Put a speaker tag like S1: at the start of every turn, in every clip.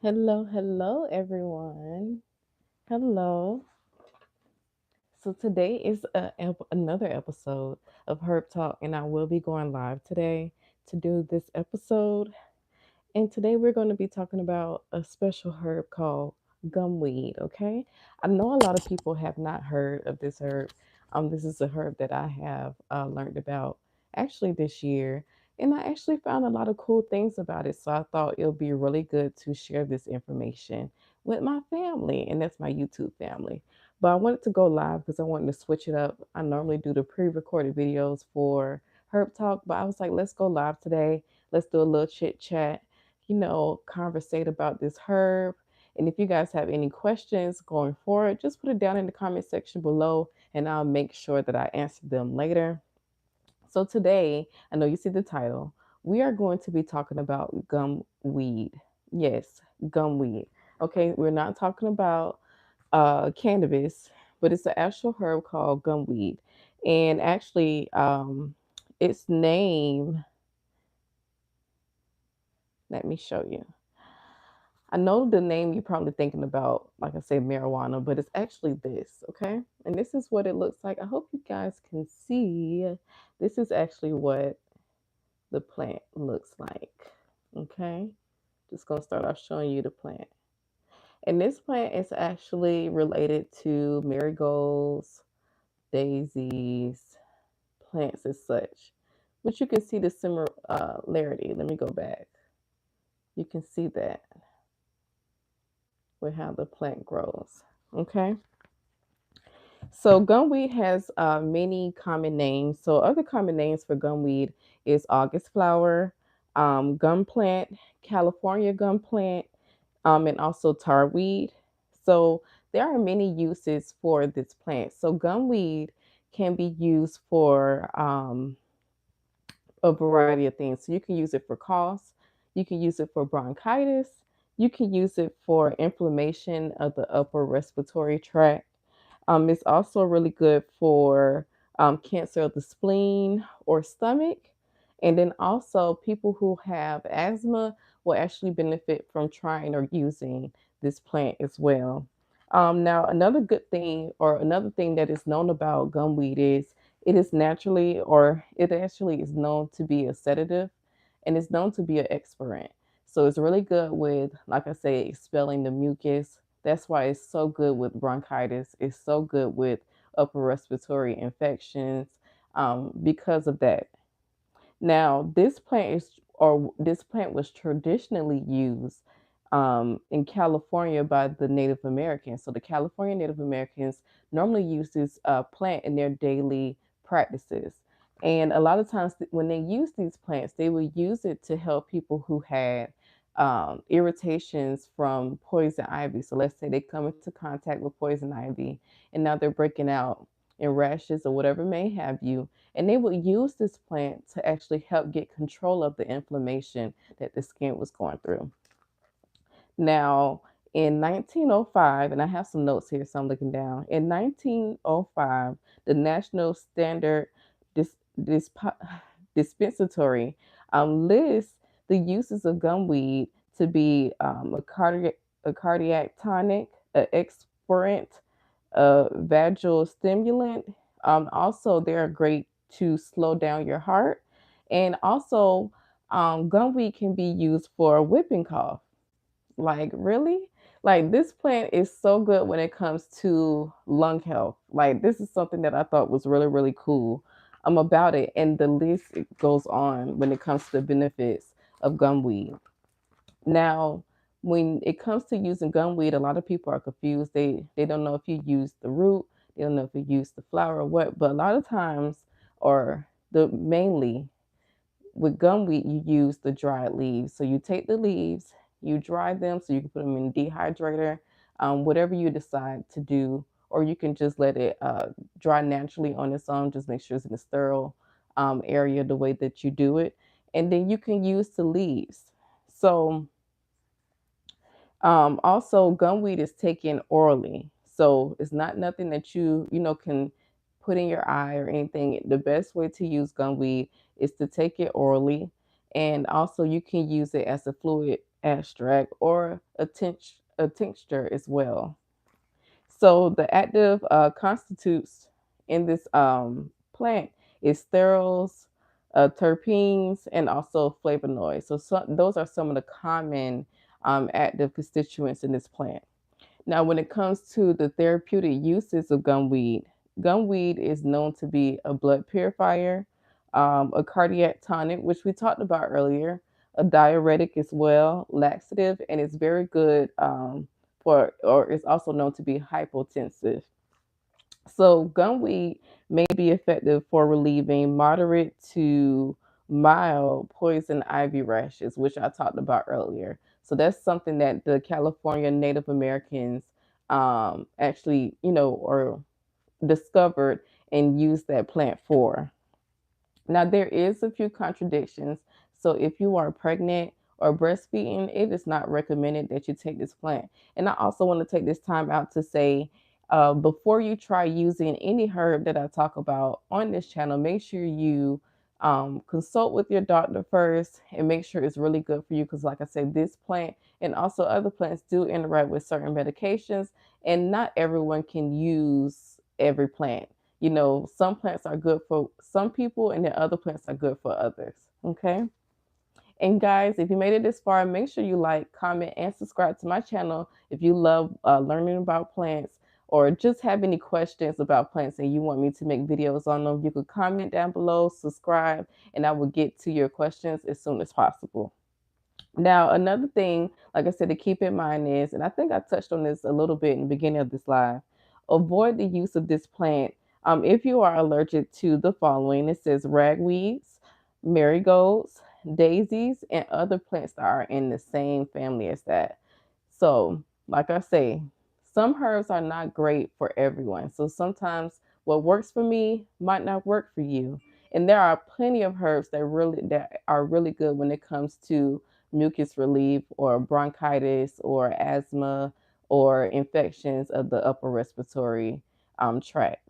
S1: Hello, everyone. Hello. So today is another episode of Herb Talk, and I will be going live today to do this episode. And today we're going to be talking about a special herb called gumweed. Okay, I know a lot of people have not heard of this herb. This is a herb that I have learned about actually this year, and I actually found a lot of cool things about it. So I thought it would be really good to share this information with my family, and that's my YouTube family. But I wanted to go live because I wanted to switch it up. I normally do the pre-recorded videos for Herb Talk, but I was like, let's go live today. Let's do a little chit chat, conversate about this herb. And if you guys have any questions going forward, just put it down in the comment section below and I'll make sure that I answer them later. So today, I know you see the title, we are going to be talking about gum weed. Yes, gum weed. Okay, we're not talking about cannabis, but it's an actual herb called gumweed. And actually, its name, let me show you. I know the name you're probably thinking about, like I said, marijuana, but it's actually this, okay? And this is what it looks like. I hope you guys can see. This is actually what the plant looks like, okay? Just gonna start off showing you the plant. And this plant is actually related to marigolds, daisies, plants as such. But you can see the similarity. Let me go back. You can see that with how the plant grows, okay? So gumweed has many common names. So other common names for gumweed is August flower, gum plant, California gum plant, and also tarweed. So there are many uses for this plant. So gumweed can be used for a variety of things. So you can use it for coughs, you can use it for bronchitis, you can use it for inflammation of the upper respiratory tract. It's also really good for cancer of the spleen or stomach. And then also, people who have asthma will actually benefit from trying or using this plant as well. Now, another good thing or another thing that is known about gumweed is it is naturally or it actually is known to be a sedative and it's known to be an expirant. So it's really good with, like I say, expelling the mucus. That's why it's so good with bronchitis. It's so good with upper respiratory infections because of that. Now, this plant was traditionally used in California by the Native Americans. So the California Native Americans normally use this plant in their daily practices. And a lot of times when they use these plants, they will use it to help people who had irritations from poison ivy. So let's say they come into contact with poison ivy and now they're breaking out in rashes or whatever may have you, and they would use this plant to actually help get control of the inflammation that the skin was going through. Now, in 1905, and I have some notes here, so I'm looking down. In 1905, the National Standard Dis- Disp- Dispensatory lists the uses of gumweed to be a cardiac tonic, an expirant, a vagal stimulant. Also, they're great to slow down your heart. And also, gumweed can be used for whooping cough. Like, really? Like, this plant is so good when it comes to lung health. Like, this is something that I thought was really, really cool about it. And the list it goes on when it comes to the benefits of gumweed. Now, when it comes to using gumweed, a lot of people are confused. They don't know if you use the root, they don't know if you use the flower or what. But a lot of times, or the mainly with gumweed, you use the dried leaves. So you take the leaves, you dry them, so you can put them in a dehydrator, whatever you decide to do, or you can just let it dry naturally on its own. Just make sure it's in a sterile area the way that you do it, and then you can use the leaves. So also, gumweed is taken orally, so it's not nothing that you can put in your eye or anything. The best way to use gumweed is to take it orally, and also you can use it as a fluid. extract or a tincture as well. So the active constitutes in this plant is sterols, terpenes, and also flavonoids. So those are some of the common active constituents in this plant. Now, when it comes to the therapeutic uses of gumweed, gumweed is known to be a blood purifier, a cardiac tonic, which we talked about earlier, a diuretic as well, laxative, and it's very good or it's also known to be hypotensive. So, gumweed may be effective for relieving moderate to mild poison ivy rashes, which I talked about earlier. So, that's something that the California Native Americans actually, or discovered and used that plant for. Now, there is a few contradictions. So, if you are pregnant or breastfeeding, it is not recommended that you take this plant. And I also want to take this time out to say, before you try using any herb that I talk about on this channel, make sure you consult with your doctor first and make sure it's really good for you. Because, like I said, this plant and also other plants do interact with certain medications, and not everyone can use every plant. Some plants are good for some people and then other plants are good for others. Okay. And guys, if you made it this far, make sure you like, comment, and subscribe to my channel if you love learning about plants or just have any questions about plants and you want me to make videos on them. You could comment down below, subscribe, and I will get to your questions as soon as possible. Now, another thing, like I said, to keep in mind is, and I think I touched on this a little bit in the beginning of this live, avoid the use of this plant if you are allergic to the following. It says ragweeds, marigolds, daisies, and other plants that are in the same family as that. So, like I say, some herbs are not great for everyone. So sometimes what works for me might not work for you. And there are plenty of herbs that are really good when it comes to mucus relief or bronchitis or asthma or infections of the upper respiratory tract.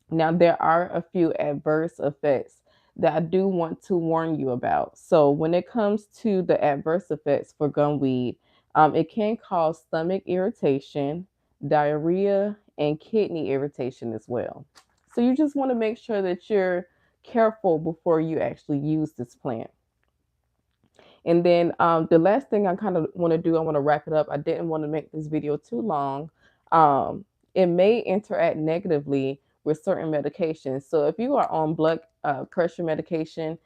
S1: Now, there are a few adverse effects that I do want to warn you about. So, when it comes to the adverse effects for gumweed, it can cause stomach irritation, diarrhea, and kidney irritation as well. So, you just want to make sure that you're careful before you actually use this plant. And then the last thing I kind of want to do, I want to wrap it up. I didn't want to make this video too long. It may interact negatively with certain medications. So if you are on blood pressure medication,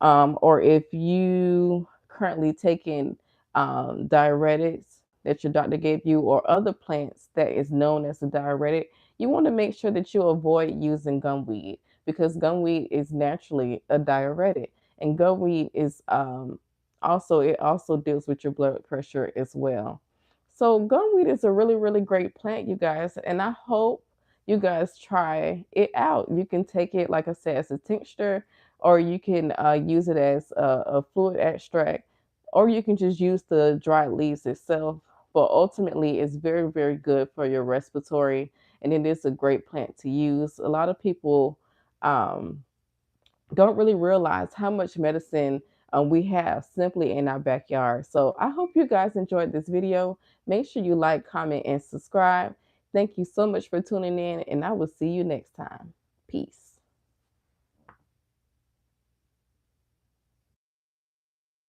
S1: or if you currently taking diuretics that your doctor gave you or other plants that is known as a diuretic, you want to make sure that you avoid using gumweed because gumweed is naturally a diuretic, and gumweed is also deals with your blood pressure as well. So gumweed is a really, really great plant, you guys, and I hope you guys try it out. You can take it, like I said, as a tincture, or you can use it as a fluid extract, or you can just use the dried leaves itself. But ultimately, it's very, very good for your respiratory, and it is a great plant to use. A lot of people um, don't really realize how much medicine we have simply in our backyard. So I hope you guys enjoyed this video. Make sure you like, comment, and subscribe. Thank you so much for tuning in, and I will see you next time. Peace.